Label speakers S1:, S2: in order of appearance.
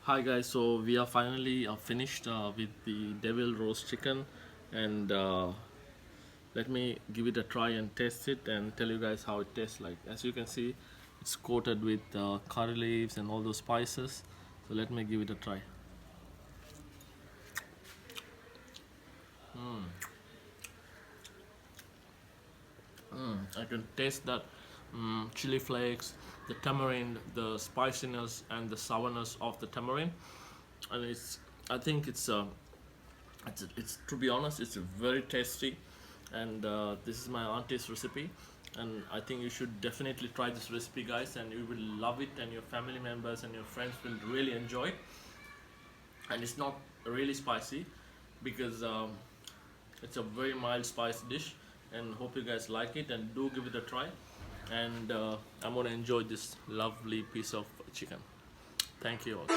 S1: Hi guys, so we are finally finished with the devil roast chicken, and let me give it a try and taste it and tell you guys how it tastes like. As you can see, it's coated with curry leaves and all those spices. So let me give it a try. I can taste that chili flakes, the tamarind, the spiciness and the sourness of the tamarind, and I think it's to be honest, it's very tasty, and this is my auntie's recipe, and I think you should definitely try this recipe, guys, and you will love it, and your family members and your friends will really enjoy it. And it's not really spicy because it's a very mild spice dish, and hope you guys like it and do give it a try. And I'm gonna enjoy this lovely piece of chicken. Thank you all.